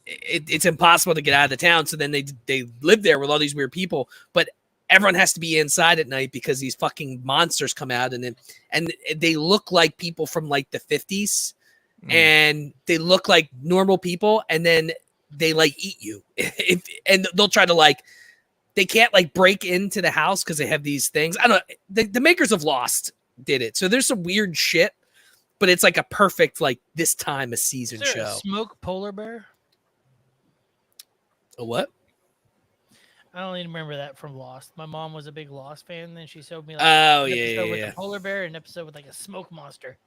it's impossible to get out of the town. So then they live there with all these weird people, but everyone has to be inside at night because these fucking monsters come out, and they look like people from like the 50s. And they look like normal people, and then they like eat you. And they'll try to like, they can't like break into the house because they have these things. I don't know. The makers of Lost did it. So there's some weird shit, but it's like a perfect, like, this time a season Is there show. a smoke polar bear? A what? I don't even remember that from Lost. My mom was a big Lost fan, and then she showed me like Oh, an yeah, episode with yeah. a polar bear and an episode with like a smoke monster.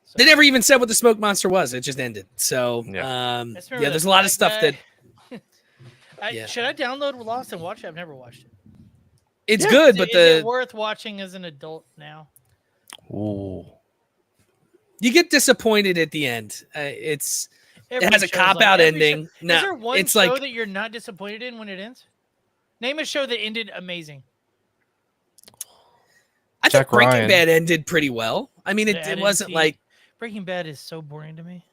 So, They never even said what the smoke monster was. It just ended. So, I yeah, just remember there's the a lot of fat stuff guy. that Yeah. Should I download Lost and watch it? I've never watched it. it's good, but Is it worth watching as an adult now? Ooh. you get disappointed at the end. It has a show's cop-out every ending. Show, No, is there one it's show like- that you're not disappointed in when it ends? Name a show that ended amazing. I I Jack think Breaking Ryan. Bad ended pretty well. I mean, I it didn't wasn't see- like Breaking Bad is so boring to me.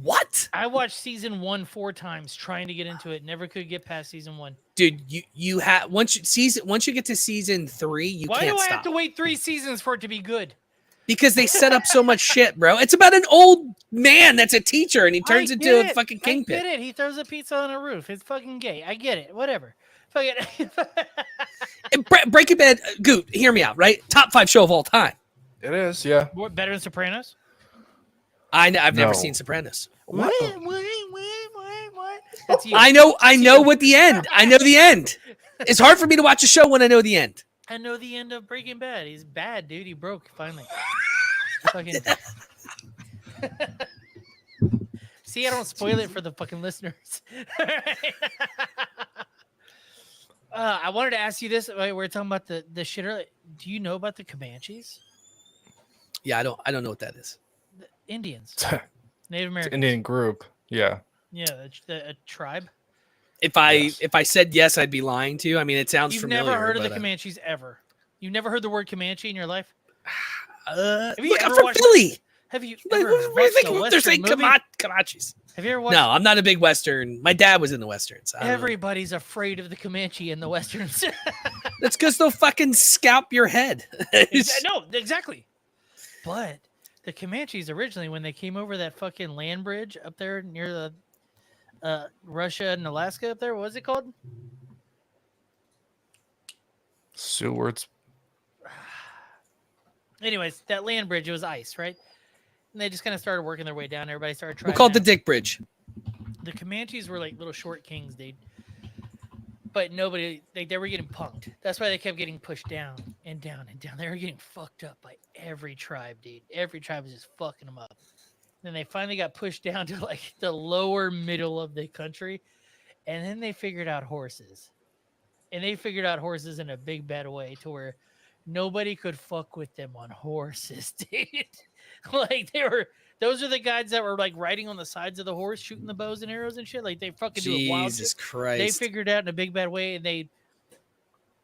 what, I watched season 1 4 times trying to get into it. Never could get past season 1. dude. You have once you get to season 3, you Why can't do I stop have to wait 3 seasons for it to be good? because they set up so much shit, bro. It's about an old man that's a teacher and he turns I into get a it. fucking I get kingpin. it. He throws a pizza on a roof. It's fucking gay. I get it. Whatever. Fuck it. And Breaking Bad, Goot, hear me out, right? Top 5 show of all time. It is, yeah. What, better than Sopranos? I've never No. seen Sopranos. What? That's you. I know what the end. I know the end. It's hard for me to watch a show when I know the end. I know the end of Breaking Bad. He's bad, dude. He broke finally. Fucking. See, I don't spoil it for the fucking listeners. I wanted to ask you this. We were talking about the shit earlier. Do you know about the Comanches? Yeah, I don't know what that is. The Indians, It's Native an Americans. Indian group. Yeah. Yeah, a tribe. If I Yes. if I said yes, I'd be lying to you. I mean, it sounds You've familiar. never heard of the but, Comanches ever. You've never heard the word Comanche in your life? Have you look, I'm ever from watched- Philly. Have you What ever do you watched think a they're saying? Western movie? Comanches. Have you ever watched? No, I'm not a big Western. My dad was in the Westerns. I don't know. Everybody's afraid of the Comanche in the Westerns. That's because they'll fucking scalp your head. No, exactly. But the Comanches originally, when they came over that fucking land bridge up there near the Russia and Alaska up there, what was it called? Seward's. Anyways, that land bridge, it was ice, right? And they just kind of started working their way down. Everybody started trying. We'll call it the Dick Bridge. The Comanches were like little short kings, dude. But nobody, they were getting punked. That's why they kept getting pushed down and down and down. They were getting fucked up by every tribe, dude. Every tribe was just fucking them up. Then they finally got pushed down to like the lower middle of the country. And then they figured out horses. And they figured out horses in a big bad way to where nobody could fuck with them on horses, dude. Like those are the guys that were like riding on the sides of the horse, shooting the bows and arrows and shit. Like they fucking do a wild Jesus shit. They Christ. figured out in a big bad way, and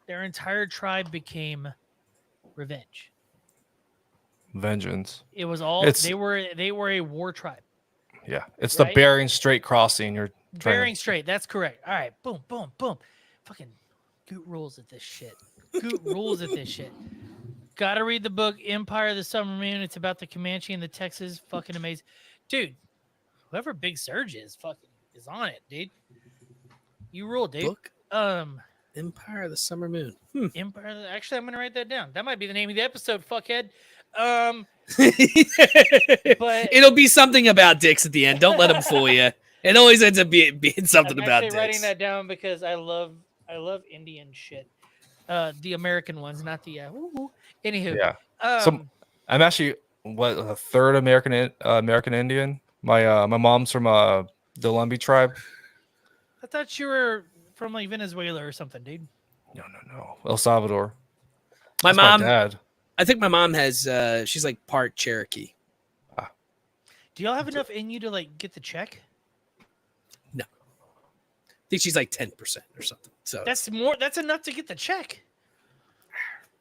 their entire tribe became revenge. Vengeance. It was all It's- they were a war tribe. Yeah. It's Right? the Bering Strait crossing. You're trying Bering Strait, that's correct. All right, boom, boom, boom. Fucking Goot rules at this shit. Goot rules at this shit. Gotta read the book Empire of the Summer Moon. It's about the Comanche and the Texas. Fucking amazing. Dude, whoever Big Surge is fucking is on it, dude. You rule, dude. Book Um Empire of the Summer Moon. Empire. Actually, I'm gonna write that down. That might be the name of the episode, fuckhead. But It'll be something about dicks at the end. Don't let them fool you. It always ends up being something I'm about actually writing dicks. that down because I love Indian shit. The American ones, not the anywho. Yeah. Um, I'm actually a third American Indian. My mom's from the Lumbee tribe. I thought you were from like Venezuela or something, dude. No. El Salvador. My That's mom, dad. I think my mom has, she's like part Cherokee. Do y'all have enough in you to like get the check? I think she's like 10% or something. So That's more. That's enough to get the check.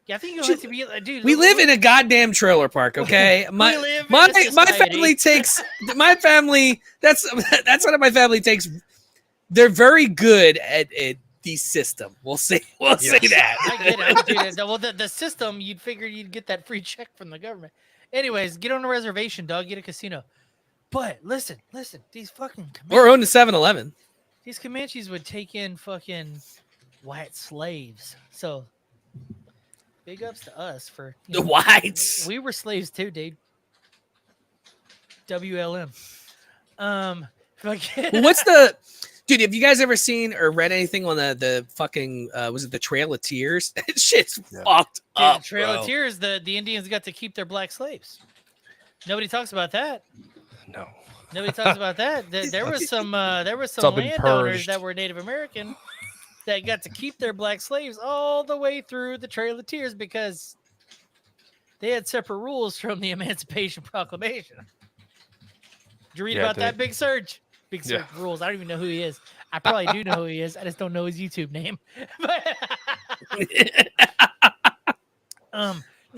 Yeah, I think you She- have to be, dude. we live in a goddamn trailer park, okay? My live in my a my society. family takes my family. That's what my family takes. They're very good at the system. We'll say that. I get it, dude. Well, the system, you'd figure you'd get that free check from the government. Anyways, get on a reservation, dog. Get a casino. But listen, these fucking Or own a 7-Eleven. these Comanches would take in fucking white slaves. So big ups to us for The whites. We were slaves too, dude. WLM. Fucking What's the dude? Have you guys ever seen or read anything on the fucking was it the Trail of Tears? That shit's fucked Dude, up. Trail bro. of Tears, the Indians got to keep their black slaves. Nobody talks about that. No. Nobody talks about that. There was some all been landowners purged. that were Native American that got to keep their black slaves all the way through the Trail of Tears because they had separate rules from the Emancipation Proclamation. Did you read Yeah, about that, dude. Big Surge? Big Surge Yeah. rules. I don't even know who he is. I probably do know who he is. I just don't know his YouTube name. But,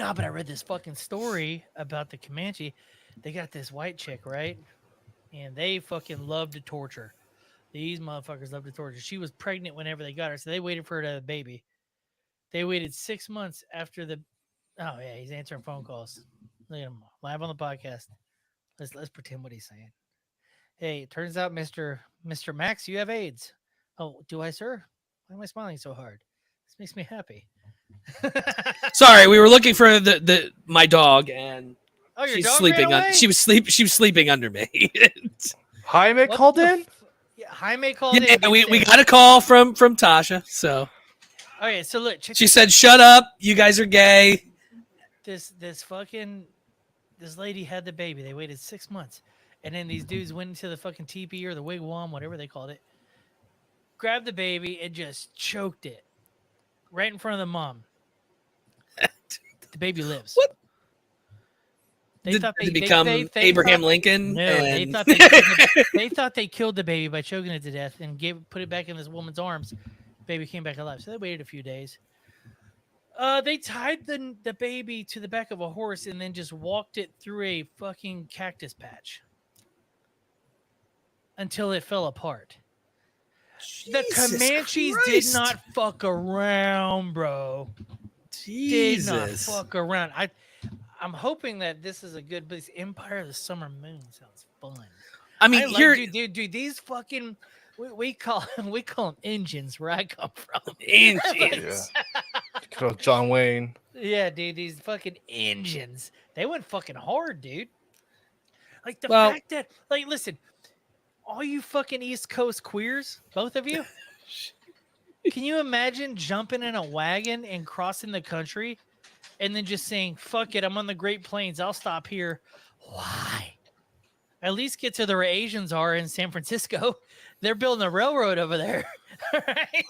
No, but I read this fucking story about the Comanche. They got this white chick, right? And they fucking love to torture. These motherfuckers love to torture. She was pregnant whenever they got her, so they waited for her to have a baby. They waited 6 months after the. Oh yeah, he's answering phone calls. Look at him live on the podcast. Let's pretend what he's saying. Hey, it turns out, Mr. Max, you have AIDS. Oh, do I, sir? Why am I smiling so hard? This makes me happy. Sorry, we were looking for my dog, and Oh, your she's dog sleeping ran on. away? She was sleeping under me. Jaime What called the in. Yeah, Jaime called in. Yeah, we got a call from Tasha. So Okay, so look, check she this said, "Shut up, you guys are gay." this lady had the baby. They waited 6 months, and then these dudes went into the fucking teepee or the wigwam, whatever they called it, grabbed the baby and just choked it right in front of the mom. The baby lives. What? They Did thought they they become they Abraham thought- Lincoln? No, they and- thought they thought they killed the baby by choking it to death and put it back in this woman's arms. Baby came back alive. So they waited a few days. They tied the baby to the back of a horse and then just walked it through a fucking cactus patch until it fell apart. The Jesus Comanches Christ. did not fuck around, bro. Did not Jesus. fuck around. I'm hoping that this is a good place. Empire of the Summer Moon sounds fun. I mean, here, dude, these fucking we call them engines where I come from. Engines. Good old John Wayne. Yeah, dude, these fucking engines. They went fucking hard, dude. Like the Well- fact that, like, listen, all you fucking East Coast queers, both of you, can you imagine jumping in a wagon and crossing the country and then just saying, fuck it, I'm on the Great Plains, I'll stop here. Why? At least get to where Asians are in San Francisco. They're building a railroad over there. Right?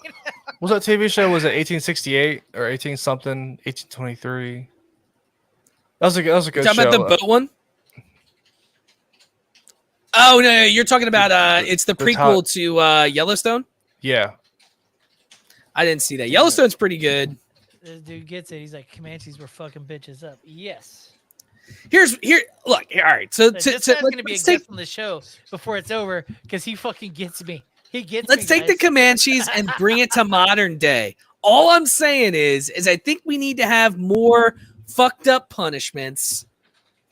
Was that TV show? Was it 1868 or 18 something? 1823. That was a good talking show. about the boat one? Oh no, you're talking about it's the prequel to Yellowstone. Yeah. I didn't see that. Yellowstone's pretty good. This dude gets it. He's like, Comanches were fucking bitches up. Yes. Look, all right. So This guy's going to be a guest on the show before it's over because he fucking gets me. He gets let's me, take the guys. Comanches and bring it to modern day. All I'm saying is I think we need to have more fucked up punishments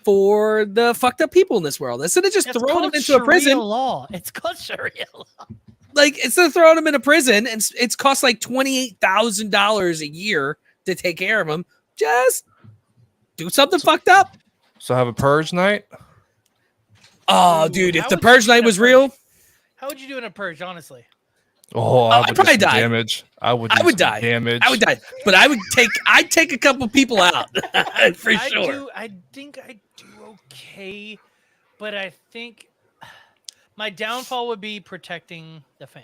for the fucked up people in this world instead of just It's throwing them called into a prison. Sharia law. It's called Sharia law. Like instead of throwing them in a prison and it's cost like $28,000 a year to take care of them, just do something fucked up. So have a purge night. Oh, Ooh, dude, if how the would you purge do night in a was purge? real, How would you do in a purge, honestly? Oh, I'd I would probably do some die. damage. I would die. Damage. I would die. But I'd take a couple people out for sure. I think I do okay, but I think my downfall would be protecting the fam.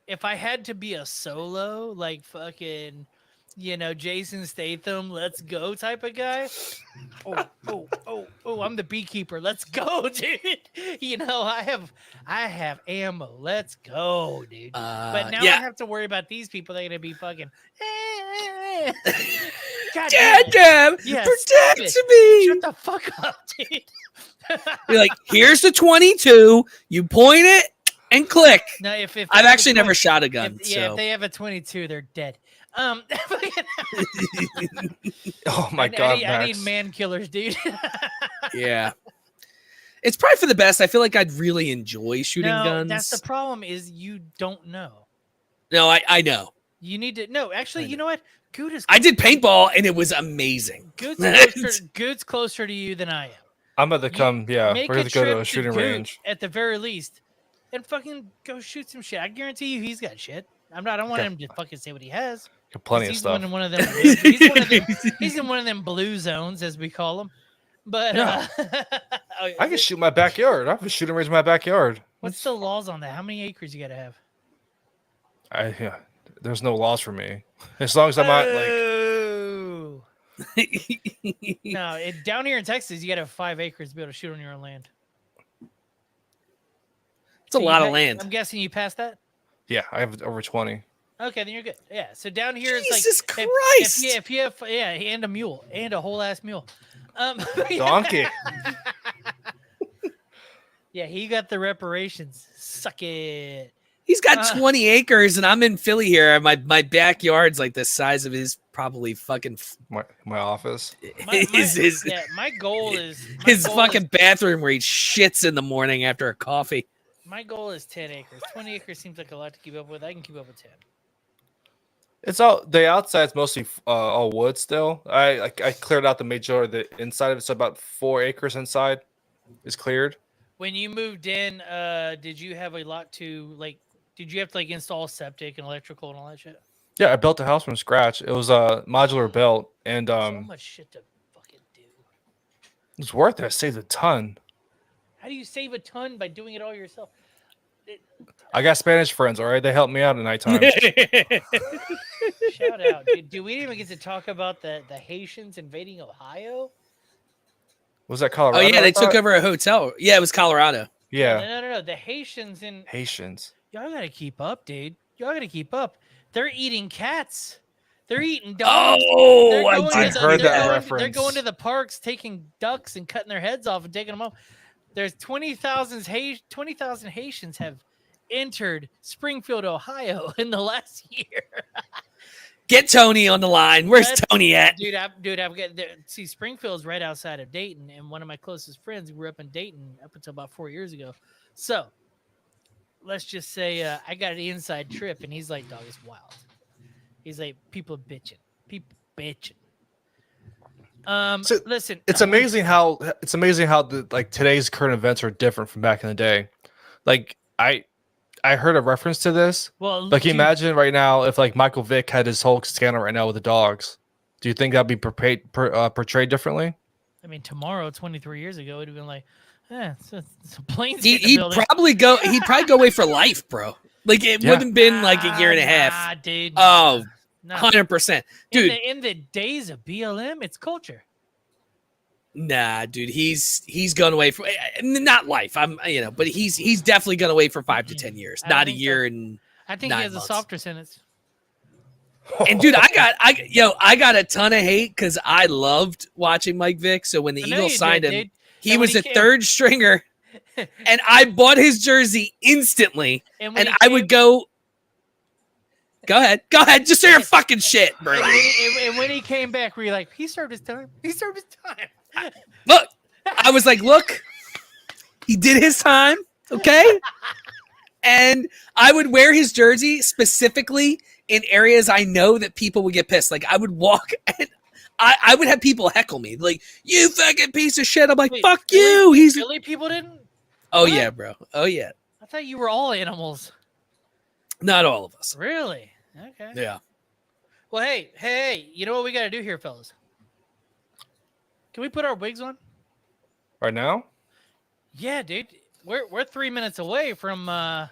If I had to be a solo, like fucking, Jason Statham, let's go type of guy. Oh, I'm the beekeeper. Let's go, dude. I have ammo. Let's go, dude. But now I have to worry about these people. They're gonna be fucking. God Dad, Yeah, protect stop me. Shut the fuck up, dude. You're like, here's the 22. You point it and click. No, if they I've have a actually never 20 shot a gun. if they have a 22, they're dead. Oh my I god, need Max. man killers, dude. Yeah. It's probably for the best. I feel like I'd really enjoy shooting No, guns. that's the problem. Is you don't know. No, I know. You need to. No, actually, you know what? Good is. I did paintball and it was amazing. Good's closer to you than I am. I'm about to come. Yeah, Make we're gonna a go to trip a shooting Good range. at the very least, and fucking go shoot some shit. I guarantee you, he's got shit. I don't want him to fucking say what he has. Got plenty of He's stuff. One of them, he's in one of them blue zones, as we call them. But I can shoot my backyard. I have a shooting range in my backyard. What's the laws on that? How many acres you got to have? There's no laws for me. As long as I'm not like. Oh. No, down here in Texas, you got to have 5 acres to be able to shoot on your own land. It's a lot of land. I'm guessing you passed that. Yeah, I have over 20. Okay, then you're good. Yeah. So down here it's Jesus like Christ. if you have and a mule and a whole ass mule. Donkey. Yeah, he got the reparations. Suck it. He's got 20 acres, and I'm in Philly here. My backyard's like the size of his probably fucking My office. My goal is his fucking bathroom where he shits in the morning after a coffee. My goal is 10 acres. 20 acres seems like a lot to keep up with. I can keep up with 10. It's all the outside's mostly all wood still. I cleared out the majority of the inside of it, so about 4 acres inside is cleared. When you moved in, did you have a lot to like? Did you have to like install septic and electrical and all that shit? Yeah, I built a house from scratch. It was a modular built, and So much shit to fucking do. it's worth it. I saved a ton. How do you save a ton by doing it all yourself? I got Spanish friends, all right? They help me out at nighttime. Shout out. Do we even get to talk about the Haitians invading Ohio? Was that Colorado? Oh yeah, I they thought? took over a hotel. Yeah, it was Colorado. Yeah, No. The Haitians in Haitians. y'all gotta keep up, dude. Y'all gotta keep up. They're eating cats. They're eating dogs. Oh, I heard that They're reference. going to the parks, taking ducks and cutting their heads off and taking them home. There's 20,000 Haitians have entered Springfield, Ohio in the last year. Get Tony on the line. Where's Tony at? Dude, I've got see Springfield's right outside of Dayton, and one of my closest friends grew up in Dayton up until about 4 years ago. So let's just say I got an inside trip, and he's like, "Dog, it's wild." He's like, "People bitching, people bitching." So Listen, it's amazing how the like today's current events are different from back in the day. Like I heard a reference to this. Well, Like, imagine right now if like Michael Vick had his Hulk scanner right now with the dogs. Do you think that'd be portrayed differently? I mean, tomorrow, 23 years ago, it'd have been like, it's a plane. He'd probably go away for life, bro. Like it wouldn't been like a year and a half. Nah, dude. Oh, Nah. 100%. Dude, In the days of BLM, it's culture. nah, dude, he's gone away for not life. But he's definitely gone away for 5 to 10 years, I not a think year so. and I think 9 he has months. a softer sentence. And dude, I got a ton of hate because I loved watching Mike Vick. So when the I know Eagles you signed did, him, dude. he And when was he a came- third stringer, and I bought his jersey instantly. And when And he I came- would go ahead, just say your fucking shit, bro. And when he came back, were you like, he served his time? He served his time. Look, I was like, look, he did his time, okay? And I would wear his jersey specifically in areas I know that people would get pissed. Like I would walk and I would have people heckle me, like, you fucking piece of shit. I'm like, Wait, fuck Philly- you. He's Philly people didn't? oh What? yeah, bro. Oh yeah. I thought you were all animals. Not all of us. Really? Okay. Yeah. Well, hey, you know what we got to do here, fellas? Can we put our wigs on? Right now? Yeah, dude. We're 3 minutes away from I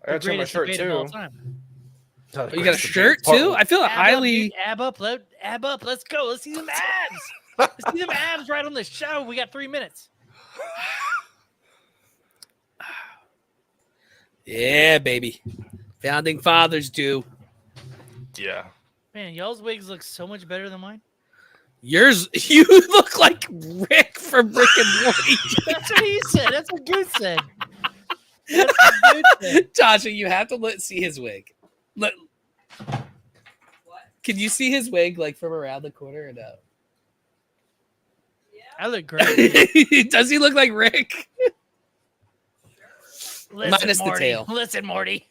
the gotta check my greatest shirt debate of all too. time. Oh, you got a shirt too? I feel highly. Ab up. Let's go. Let's see some abs. Let's see them abs right on the show. We got 3 minutes. Yeah, baby. Founding fathers do. Yeah. Man, y'all's wigs look so much better than mine. Yours, you look like Rick from Rick and Morty. That's what he said. That's what Goose said. That's what Goose said. Tasha, you have to see his wig. Look. Can you see his wig like from around the corner or no? I look great. Does he look like Rick? Listen, Minus the Morty. tail. Listen, Morty.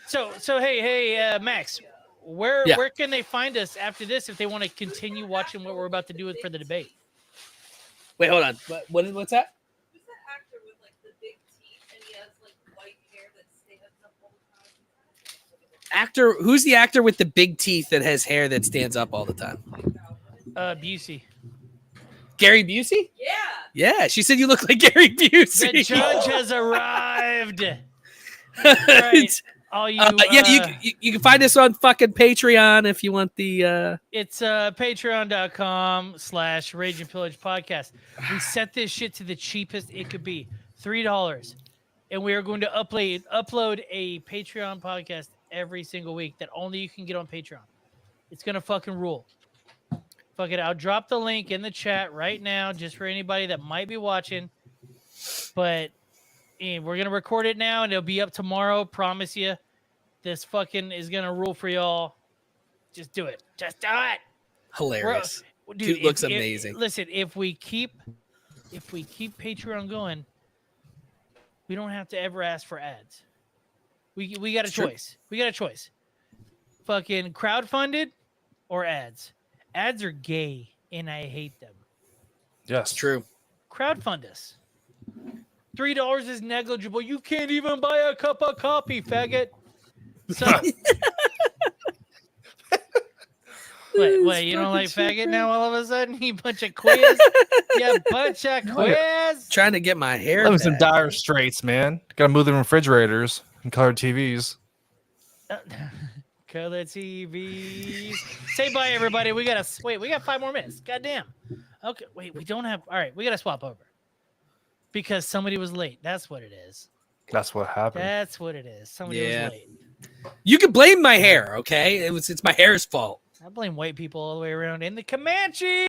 So hey, Max, where can they find us after this if they want to continue watching what we're about to do for the debate? Wait, hold on. What's that? Who's that actor with like the big teeth and he has like white hair that stands up all the time? Actor? Who's the actor with the big teeth that has hair that stands up all the time? Busey. Gary Busey? Yeah. Yeah, she said you look like Gary Busey. The judge has arrived. Right. All you, you can find us on fucking Patreon if you want the. It's patreon.com/Rage and Pillage podcast. We set this shit to the cheapest it could be. $3. and we are going to upload a Patreon podcast every single week that only you can get on Patreon. It's gonna fucking rule. Fuck it, I'll drop the link in the chat right now, just for anybody that might be watching. But we're gonna record it now, and it'll be up tomorrow. Promise you, this fucking is gonna rule for y'all. Just do it. Just do it. Hilarious. Dude, Dude looks amazing. Listen, if we keep Patreon going, we don't have to ever ask for ads. We got a choice. We got a choice. Fucking crowdfunded or ads. Ads are gay, and I hate them. Yes, True. Crowdfund us. $3 is negligible. You can't even buy a cup of coffee, faggot. So, wait, you don't like faggot now all of a sudden? You bunch of quiz? Yeah, bunch of quiz. Trying to get my hair. Living some back. dire straits, man. Gotta move the refrigerators and color TVs. Color TVs. Say bye, everybody. We got 5 more minutes. Goddamn. Okay, wait, we don't have. All right, we got to swap over because somebody was late. That's what it is. That's what happened. That's what it is. Somebody Yeah. was late. You can blame my hair, okay? It's my hair's fault. I blame white people all the way around in the Comanche.